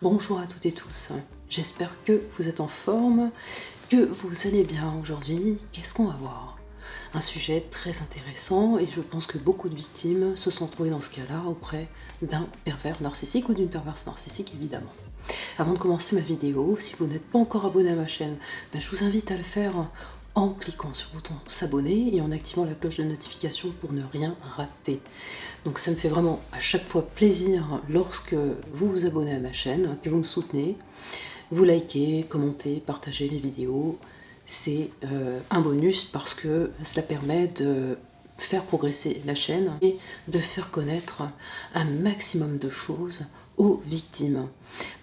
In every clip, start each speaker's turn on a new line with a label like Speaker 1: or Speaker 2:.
Speaker 1: Bonjour à toutes et tous, j'espère que vous êtes en forme, que vous allez bien aujourd'hui. Qu'est-ce qu'on va voir? Un sujet très intéressant et je pense que beaucoup de victimes se sont trouvées dans ce cas-là auprès d'un pervers narcissique ou d'une perverse narcissique évidemment. Avant de commencer ma vidéo, si vous n'êtes pas encore abonné à ma chaîne, je vous invite à le faire en cliquant sur le bouton s'abonner et en activant la cloche de notification pour ne rien rater. Donc ça me fait vraiment à chaque fois plaisir lorsque vous vous abonnez à ma chaîne, que vous me soutenez, vous likez, commentez, partagez les vidéos. C'est un bonus parce que cela permet de faire progresser la chaîne et de faire connaître un maximum de choses aux victimes.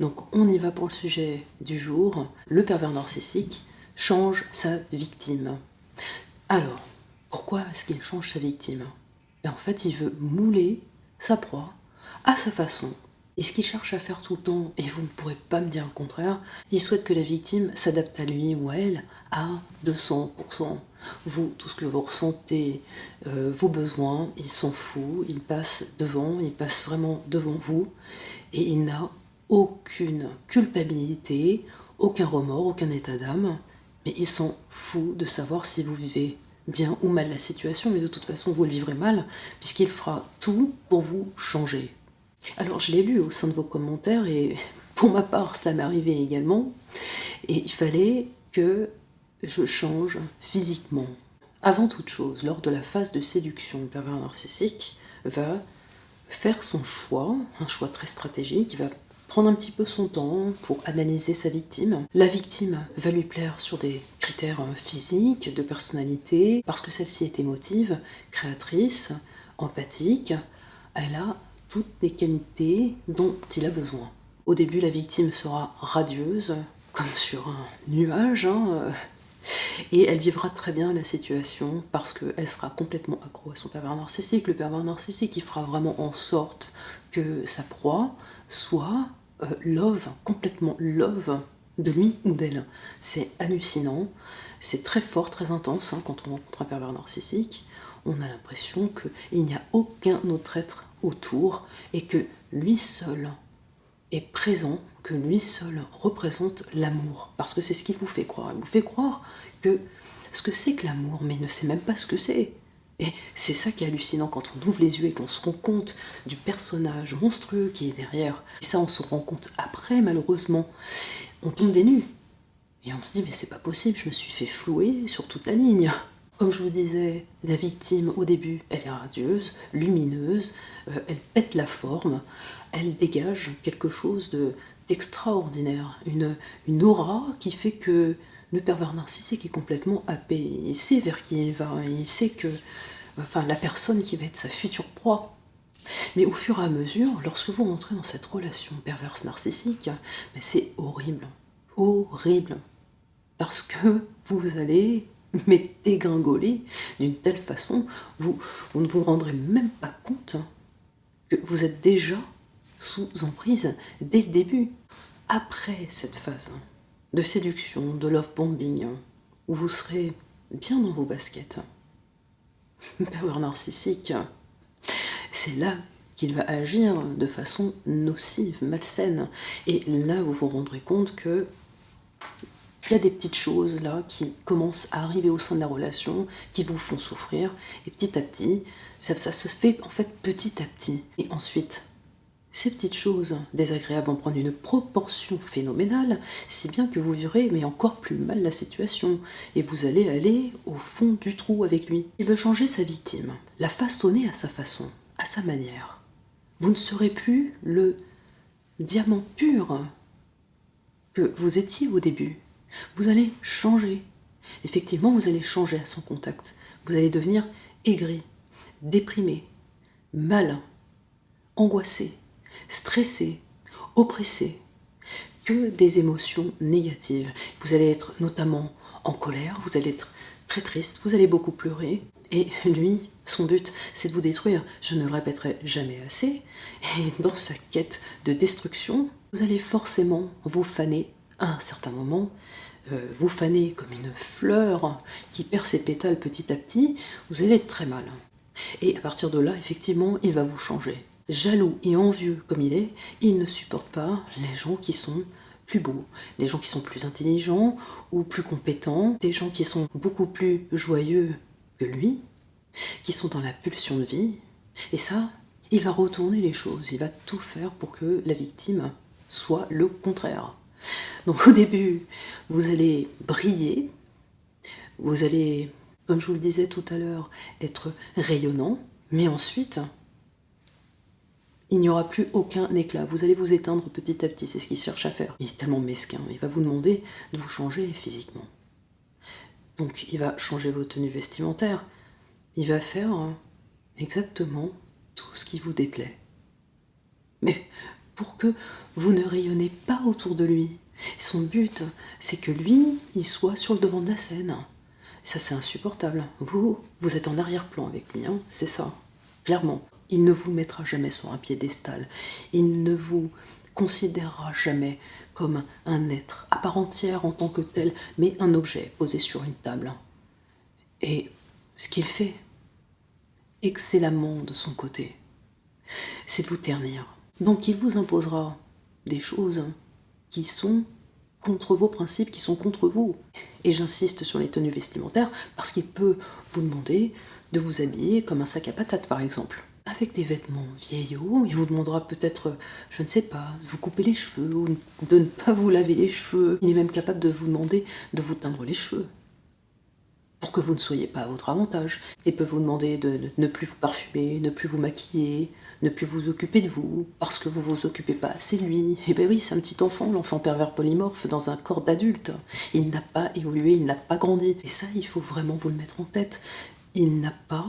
Speaker 1: Donc on y va pour le sujet du jour. Le pervers narcissique change sa victime. Alors, pourquoi est-ce qu'il change sa victime? Et en fait, il veut mouler sa proie à sa façon. Et ce qu'il cherche à faire tout le temps, et vous ne pourrez pas me dire le contraire, il souhaite que la victime s'adapte à lui ou à elle à 200%. Vous, tout ce que vous ressentez, vos besoins, il s'en fout, il passe devant, il passe vraiment devant vous, et il n'a aucune culpabilité, aucun remords, aucun état d'âme, mais il s'en fout de savoir si vous vivez bien ou mal la situation, mais de toute façon vous le vivrez mal, puisqu'il fera tout pour vous changer. Alors je l'ai lu au sein de vos commentaires, et pour ma part cela m'est arrivé également, et il fallait que je change physiquement. Avant toute chose, lors de la phase de séduction, le pervers narcissique va faire son choix, un choix très stratégique, il va prendre un petit peu son temps pour analyser sa victime. La victime va lui plaire sur des critères physiques, de personnalité, parce que celle-ci est émotive, créatrice, empathique, elle a toutes les qualités dont il a besoin. Au début, la victime sera radieuse, comme sur un nuage, et elle vivra très bien la situation parce qu'elle sera complètement accro à son pervers narcissique. Le pervers narcissique, il fera vraiment en sorte que sa proie soit complètement love de lui ou d'elle. C'est hallucinant, c'est très fort, très intense quand on rencontre un pervers narcissique. On a l'impression qu'il n'y a aucun autre être autour et que lui seul est présent, que lui seul représente l'amour. Parce que c'est ce qu'il vous fait croire. Il vous fait croire que ce que c'est que l'amour, mais il ne sait même pas ce que c'est. Et c'est ça qui est hallucinant quand on ouvre les yeux et qu'on se rend compte du personnage monstrueux qui est derrière. Et ça, on se rend compte après, malheureusement. On tombe des nues. Et on se dit, mais c'est pas possible, je me suis fait flouer sur toute la ligne. Comme je vous disais, la victime, au début, elle est radieuse, lumineuse, elle pète la forme, elle dégage quelque chose d'extraordinaire, une aura qui fait que le pervers narcissique est complètement happé. Il sait vers qui il va, il sait que la personne qui va être sa future proie. Mais au fur et à mesure, lorsque vous rentrez dans cette relation perverse narcissique, c'est horrible, horrible, parce que vous allez dégringoler d'une telle façon, vous ne vous rendrez même pas compte que vous êtes déjà sous emprise dès le début. Après cette phase de séduction, de love bombing, où vous serez bien dans vos baskets, le pervers narcissique, c'est là qu'il va agir de façon nocive, malsaine. Et là, vous vous rendrez compte que il y a des petites choses là qui commencent à arriver au sein de la relation, qui vous font souffrir, et petit à petit, ça se fait en fait petit à petit. Et ensuite, ces petites choses désagréables vont prendre une proportion phénoménale, si bien que vous vivrez mais encore plus mal la situation, et vous allez aller au fond du trou avec lui. Il veut changer sa victime, la façonner à sa façon, à sa manière. Vous ne serez plus le diamant pur que vous étiez au début. Vous allez changer. Effectivement, vous allez changer à son contact. Vous allez devenir aigri, déprimé, malin, angoissé, stressé, oppressé. Que des émotions négatives. Vous allez être notamment en colère, vous allez être très triste, vous allez beaucoup pleurer. Et lui, son but, c'est de vous détruire. Je ne le répéterai jamais assez. Et dans sa quête de destruction, vous allez forcément vous faner à un certain moment, vous faner comme une fleur qui perd ses pétales petit à petit, vous allez être très mal. Et à partir de là, effectivement, il va vous changer. jaloux et envieux comme il ne supporte pas les gens qui sont plus beaux, les gens qui sont plus intelligents ou plus compétents, des gens qui sont beaucoup plus joyeux que lui, qui sont dans la pulsion de vie. Et ça, il va retourner les choses, il va tout faire pour que la victime soit le contraire. Donc au début, vous allez briller, vous allez, comme je vous le disais tout à l'heure, être rayonnant, mais ensuite, il n'y aura plus aucun éclat. Vous allez vous éteindre petit à petit, c'est ce qu'il cherche à faire. Il est tellement mesquin, il va vous demander de vous changer physiquement. Donc il va changer vos tenues vestimentaires, il va faire exactement tout ce qui vous déplaît. Mais pour que vous ne rayonnez pas autour de lui. Son but, c'est que lui, il soit sur le devant de la scène. Ça, c'est insupportable. Vous êtes en arrière-plan avec lui, hein, c'est ça, clairement. Il ne vous mettra jamais sur un piédestal. Il ne vous considérera jamais comme un être à part entière en tant que tel, mais un objet posé sur une table. Et ce qu'il fait, excellemment de son côté, c'est de vous ternir. Donc il vous imposera des choses qui sont contre vos principes, qui sont contre vous. Et j'insiste sur les tenues vestimentaires parce qu'il peut vous demander de vous habiller comme un sac à patates par exemple. Avec des vêtements vieillots, il vous demandera peut-être, je ne sais pas, de vous couper les cheveux ou de ne pas vous laver les cheveux. Il est même capable de vous demander de vous teindre les cheveux pour que vous ne soyez pas à votre avantage. Il peut vous demander de ne plus vous parfumer, ne plus vous maquiller, ne plus vous occuper de vous, parce que vous vous occupez pas assez de lui. Eh bien oui, c'est un petit enfant, l'enfant pervers polymorphe dans un corps d'adulte. Il n'a pas évolué, il n'a pas grandi. Et ça, il faut vraiment vous le mettre en tête. Il n'a pas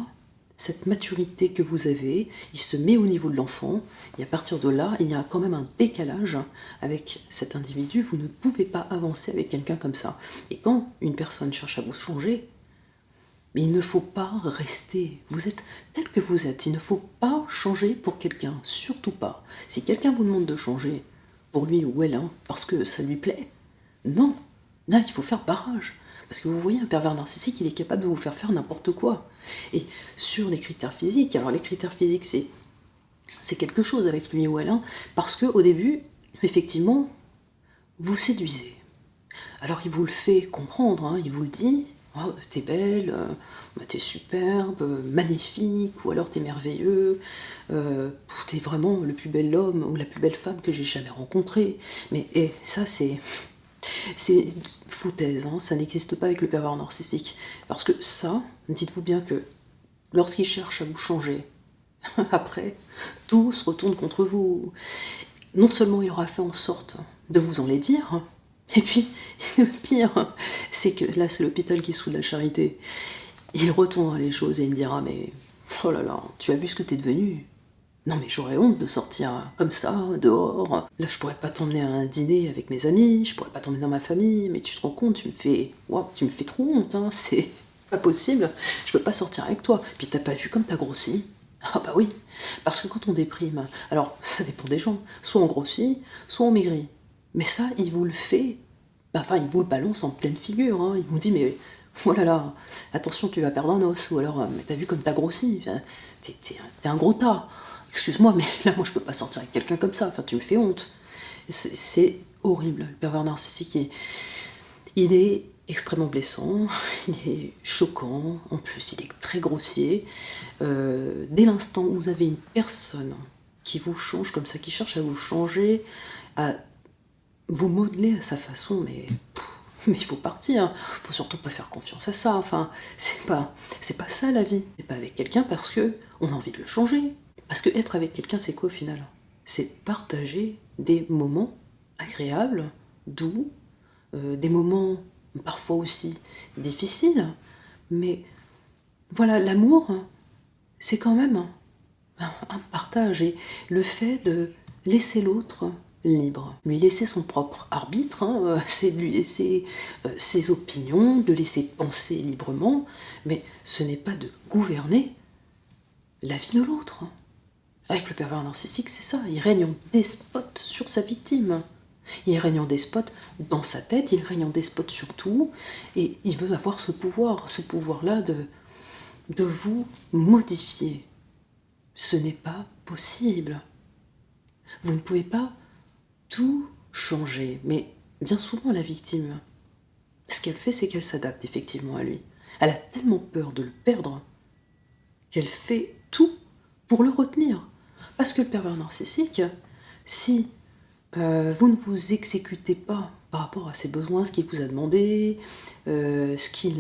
Speaker 1: cette maturité que vous avez, il se met au niveau de l'enfant, et à partir de là, il y a quand même un décalage avec cet individu. Vous ne pouvez pas avancer avec quelqu'un comme ça. Et quand une personne cherche à vous changer, mais il ne faut pas rester. Vous êtes tel que vous êtes. Il ne faut pas changer pour quelqu'un. Surtout pas. Si quelqu'un vous demande de changer pour lui ou elle, hein, parce que ça lui plaît, non. Là, il faut faire barrage. Parce que vous voyez, un pervers narcissique, il est capable de vous faire n'importe quoi. Et sur les critères physiques, alors les critères physiques, c'est quelque chose avec lui ou elle, hein, parce qu'au début, effectivement, vous séduisez. Alors il vous le fait comprendre, hein, il vous le dit. Oh, t'es belle, t'es superbe, magnifique, ou alors t'es merveilleux, t'es vraiment le plus bel homme ou la plus belle femme que j'ai jamais rencontrée. Mais ça, c'est foutaise, hein, ça n'existe pas avec le pervers narcissique. Parce que ça, dites-vous bien que lorsqu'il cherche à vous changer, après, tout se retourne contre vous. Non seulement il aura fait en sorte de vous en les dire, et puis, le pire, c'est que là, c'est l'hôpital qui soude la charité. Il retournera les choses et il dira, mais oh là là, tu as vu ce que t'es devenu? Non mais j'aurais honte de sortir comme ça, dehors. Là, je pourrais pas t'emmener à un dîner avec mes amis, je pourrais pas t'emmener dans ma famille, mais tu te rends compte, tu me fais trop honte, hein, c'est pas possible, je peux pas sortir avec toi. Puis t'as pas vu comme t'as grossi? Ah bah oui, parce que quand on déprime, alors ça dépend des gens, soit on grossit, soit on maigrit. Mais ça, il vous le fait, enfin, il vous le balance en pleine figure, hein. Il vous dit, mais oh là là, attention, tu vas perdre un os, ou alors, mais t'as vu comme t'as grossi, enfin, t'es un gros tas. Excuse-moi, mais là, moi, je peux pas sortir avec quelqu'un comme ça, enfin, tu me fais honte. C'est horrible, le pervers narcissique, il est extrêmement blessant, il est choquant, en plus, il est très grossier. Dès l'instant où vous avez une personne qui vous change comme ça, qui cherche à vous changer, à vous modeler à sa façon, mais il faut partir, faut surtout pas faire confiance à ça, enfin, c'est pas ça la vie. Et pas avec quelqu'un parce que on a envie de le changer. Parce que être avec quelqu'un, c'est quoi au final? C'est partager des moments agréables, doux, des moments parfois aussi difficiles, mais voilà, l'amour, c'est quand même un partage, et le fait de laisser l'autre libre, lui laisser son propre arbitre, hein, c'est de lui laisser ses opinions, de laisser penser librement, mais ce n'est pas de gouverner la vie de l'autre. Avec le pervers narcissique, c'est ça, il règne en despote sur sa victime. Il règne en despote dans sa tête, il règne en despote sur tout, et il veut avoir ce pouvoir-là de vous modifier. Ce n'est pas possible. Vous ne pouvez pas tout changer. Mais bien souvent, la victime, ce qu'elle fait, c'est qu'elle s'adapte effectivement à lui. Elle a tellement peur de le perdre qu'elle fait tout pour le retenir. Parce que le pervers narcissique, si vous ne vous exécutez pas par rapport à ses besoins, ce qu'il vous a demandé, ce qu'il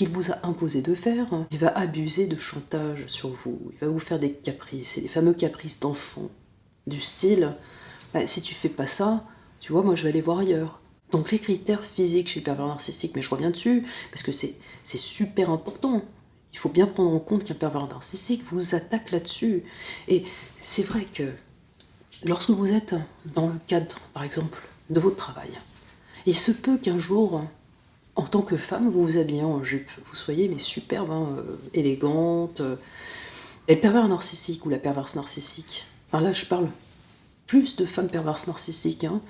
Speaker 1: vous a imposé de faire, il va abuser de chantage sur vous, il va vous faire des caprices, et les fameux caprices d'enfant, du style, bah, si tu fais pas ça, tu vois, moi je vais aller voir ailleurs. Donc les critères physiques chez le pervers narcissique, mais je reviens dessus, parce que c'est super important. Il faut bien prendre en compte qu'un pervers narcissique vous attaque là-dessus. Et c'est vrai que lorsque vous êtes dans le cadre, par exemple, de votre travail, il se peut qu'un jour, en tant que femme, vous vous habillez en jupe, vous soyez mais superbe, hein, élégante. Et le pervers narcissique ou la perverse narcissique, enfin là je parle plus de femmes perverses narcissiques, hein,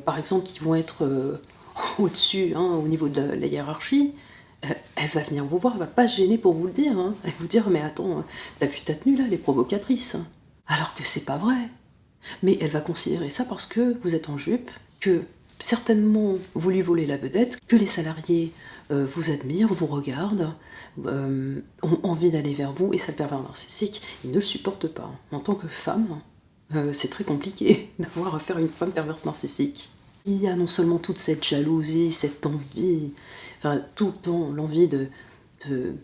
Speaker 1: par exemple qui vont être au-dessus, hein, au niveau de la hiérarchie, elle va venir vous voir, elle va pas se gêner pour vous le dire, hein, elle va vous dire mais attends, t'as vu ta tenue là, elle est provocatrice, alors que c'est pas vrai. Mais elle va considérer ça parce que vous êtes en jupe, que certainement vous lui volez la vedette, que les salariés vous admirent, vous regardent, ont envie d'aller vers vous, et ça, le pervers narcissique, il ne le supporte pas. En tant que femme, c'est très compliqué d'avoir affaire à une femme perverse narcissique. Il y a non seulement toute cette jalousie, cette envie, enfin tout le temps l'envie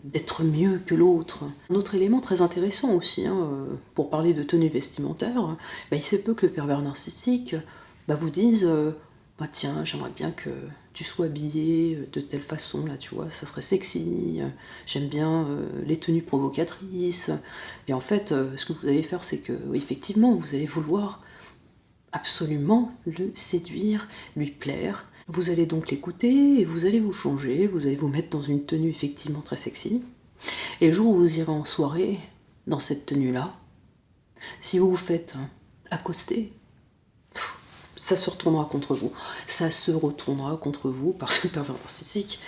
Speaker 1: d'être mieux que l'autre. Un autre élément très intéressant aussi, hein, pour parler de tenue vestimentaire, bah, il se peut que le pervers narcissique vous dise bah tiens, j'aimerais bien que tu sois habillé de telle façon, là, tu vois, ça serait sexy, j'aime bien les tenues provocatrices. Et en fait, ce que vous allez faire, c'est que, oui, effectivement, vous allez vouloir absolument le séduire, lui plaire. Vous allez donc l'écouter et vous allez vous changer, vous allez vous mettre dans une tenue effectivement très sexy. Et le jour où vous irez en soirée, dans cette tenue-là, si vous vous faites accoster, ça se retournera contre vous. Ça se retournera contre vous parce que le pervers narcissique,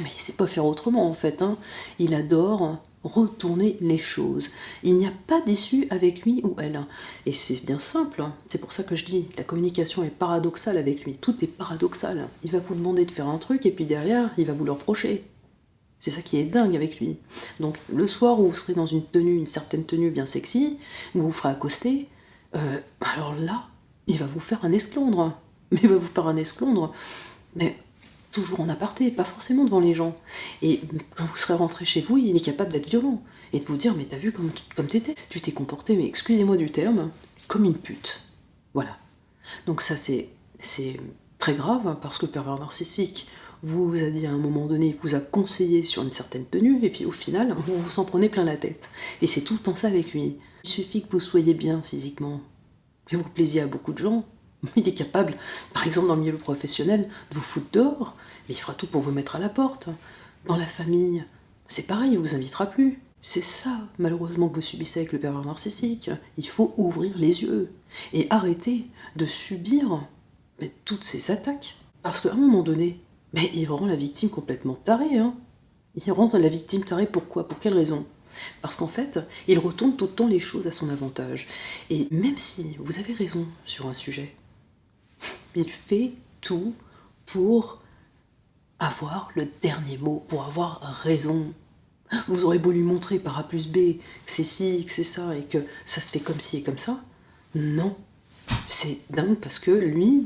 Speaker 1: mais il sait pas faire autrement en fait, hein. Il adore retourner les choses. Il n'y a pas d'issue avec lui ou elle. Et c'est bien simple, hein. C'est pour ça que je dis, la communication est paradoxale avec lui. Tout est paradoxal. Il va vous demander de faire un truc et puis derrière, il va vous le reprocher. C'est ça qui est dingue avec lui. Donc le soir où vous serez dans une tenue, une certaine tenue bien sexy, où vous ferez accoster, alors là, il va vous faire un esclandre. Mais il va vous faire un esclandre, mais toujours en aparté, pas forcément devant les gens. Et quand vous serez rentré chez vous, il est capable d'être violent. Et de vous dire, mais t'as vu comme t'étais? Tu t'es comporté, mais excusez-moi du terme, comme une pute. Voilà. Donc ça, c'est très grave, hein, parce que le pervers narcissique vous a dit à un moment donné, vous a conseillé sur une certaine tenue, et puis au final, vous vous en prenez plein la tête. Et c'est tout le temps ça avec lui. Il suffit que vous soyez bien physiquement, que vous plaisiez à beaucoup de gens. Il est capable, par exemple dans le milieu professionnel, de vous foutre dehors, mais il fera tout pour vous mettre à la porte. Dans la famille, c'est pareil, il vous invitera plus. C'est ça, malheureusement, que vous subissez avec le pervers narcissique. Il faut ouvrir les yeux et arrêter de subir toutes ces attaques. Parce qu'à un moment donné, il rend la victime complètement tarée. Hein. Il rend la victime tarée, pourquoi? Pour quelle raison? Parce qu'en fait, il retourne tout le temps les choses à son avantage. Et même si vous avez raison sur un sujet, il fait tout pour avoir le dernier mot, pour avoir raison. Vous aurez beau lui montrer par A plus B que c'est ci, que c'est ça, et que ça se fait comme ci et comme ça. Non. C'est dingue parce que lui,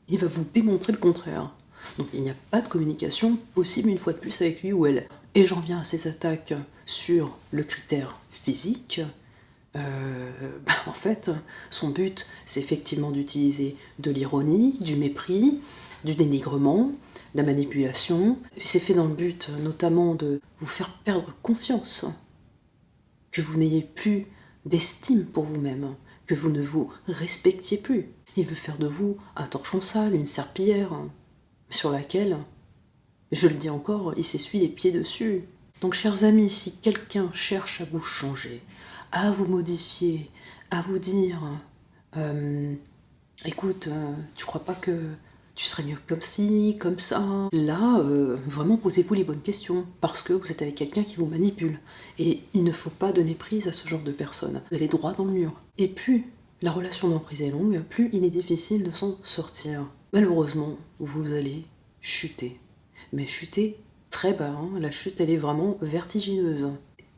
Speaker 1: il va vous démontrer le contraire. Donc il n'y a pas de communication possible une fois de plus avec lui ou elle. Et j'en viens à ces attaques sur le critère physique. En fait, son but, c'est effectivement d'utiliser de l'ironie, du mépris, du dénigrement, de la manipulation. C'est fait dans le but notamment de vous faire perdre confiance, que vous n'ayez plus d'estime pour vous-même, que vous ne vous respectiez plus. Il veut faire de vous un torchon sale, une serpillière, sur laquelle, je le dis encore, il s'essuie les pieds dessus. Donc chers amis, si quelqu'un cherche à vous changer, à vous modifier, à vous dire écoute, tu crois pas que tu serais mieux comme ci, comme ça. Là, vraiment posez-vous les bonnes questions, parce que vous êtes avec quelqu'un qui vous manipule. Et il ne faut pas donner prise à ce genre de personne. Vous allez droit dans le mur. Et plus la relation d'emprise est longue, plus il est difficile de s'en sortir. Malheureusement, vous allez chuter. Mais chuter très bas, hein. La chute, elle est vraiment vertigineuse.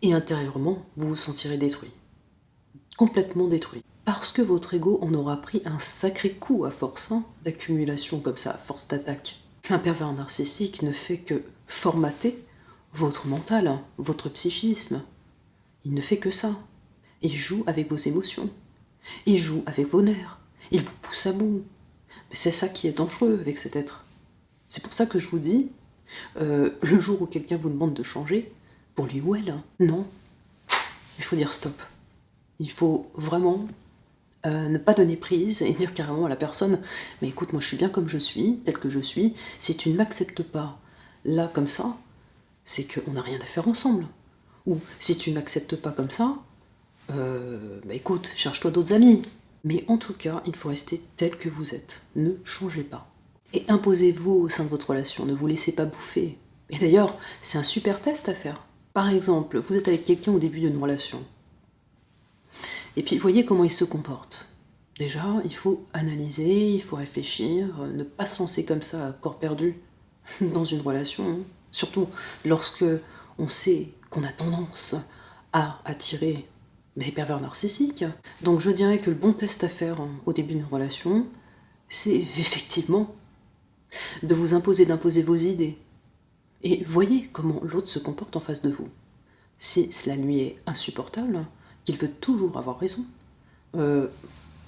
Speaker 1: Et intérieurement, vous vous sentirez détruit. Complètement détruit. Parce que votre ego en aura pris un sacré coup à force d'accumulation comme ça, à force d'attaque. Un pervers narcissique ne fait que formater votre mental, votre psychisme. Il ne fait que ça. Il joue avec vos émotions. Il joue avec vos nerfs. Il vous pousse à bout. Mais c'est ça qui est dangereux avec cet être. C'est pour ça que je vous dis, le jour où quelqu'un vous demande de changer, pour lui ou elle, non. Il faut dire stop. Il faut vraiment ne pas donner prise et dire carrément à la personne « Mais écoute, moi je suis bien comme je suis, tel que je suis. Si tu ne m'acceptes pas là comme ça, c'est qu'on n'a rien à faire ensemble. Ou si tu ne m'acceptes pas comme ça, écoute, cherche-toi d'autres amis. » Mais en tout cas, il faut rester tel que vous êtes. Ne changez pas. Et imposez-vous au sein de votre relation, ne vous laissez pas bouffer. Et d'ailleurs, c'est un super test à faire. Par exemple, vous êtes avec quelqu'un au début d'une relation. Et puis, voyez comment il se comporte. Déjà, il faut analyser, il faut réfléchir, ne pas se lancer comme ça à corps perdu dans une relation. Surtout lorsque on sait qu'on a tendance à attirer des pervers narcissiques. Donc je dirais que le bon test à faire au début d'une relation, c'est effectivement d'imposer vos idées. Et voyez comment l'autre se comporte en face de vous. Si cela lui est insupportable, qu'il veut toujours avoir raison,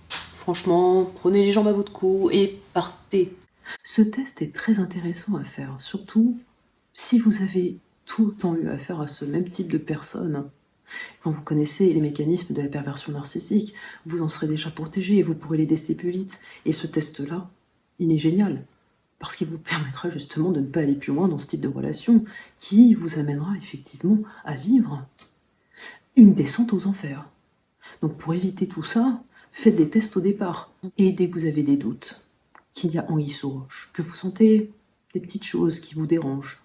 Speaker 1: franchement, prenez les jambes à votre cou et partez. Ce test est très intéressant à faire, surtout si vous avez tout le temps eu affaire à ce même type de personne. Quand vous connaissez les mécanismes de la perversion narcissique, vous en serez déjà protégé et vous pourrez les déceler plus vite. Et ce test-là, il est génial, parce qu'il vous permettra justement de ne pas aller plus loin dans ce type de relation, qui vous amènera effectivement à vivre une descente aux enfers. Donc pour éviter tout ça, faites des tests au départ. Et dès que vous avez des doutes, qu'il y a anguille sous roche, que vous sentez des petites choses qui vous dérangent,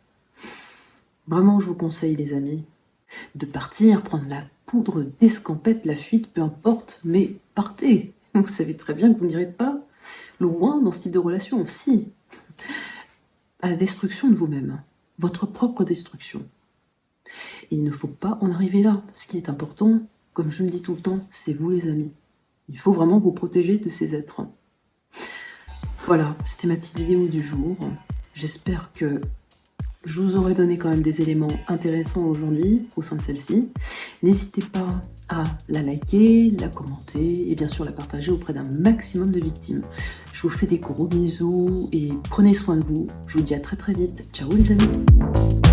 Speaker 1: vraiment je vous conseille les amis, de partir, prendre la poudre d'escampette, la fuite, peu importe, mais partez. Vous savez très bien que vous n'irez pas loin dans ce type de relation. Si, à la destruction de vous-même, votre propre destruction. Et il ne faut pas en arriver là. Ce qui est important, comme je me dis tout le temps, c'est vous les amis. Il faut vraiment vous protéger de ces êtres. Voilà, c'était ma petite vidéo du jour. J'espère que je vous aurai donné quand même des éléments intéressants aujourd'hui au sein de celle-ci. N'hésitez pas à la liker, la commenter et bien sûr la partager auprès d'un maximum de victimes. Je vous fais des gros bisous et prenez soin de vous. Je vous dis à très très vite. Ciao les amis.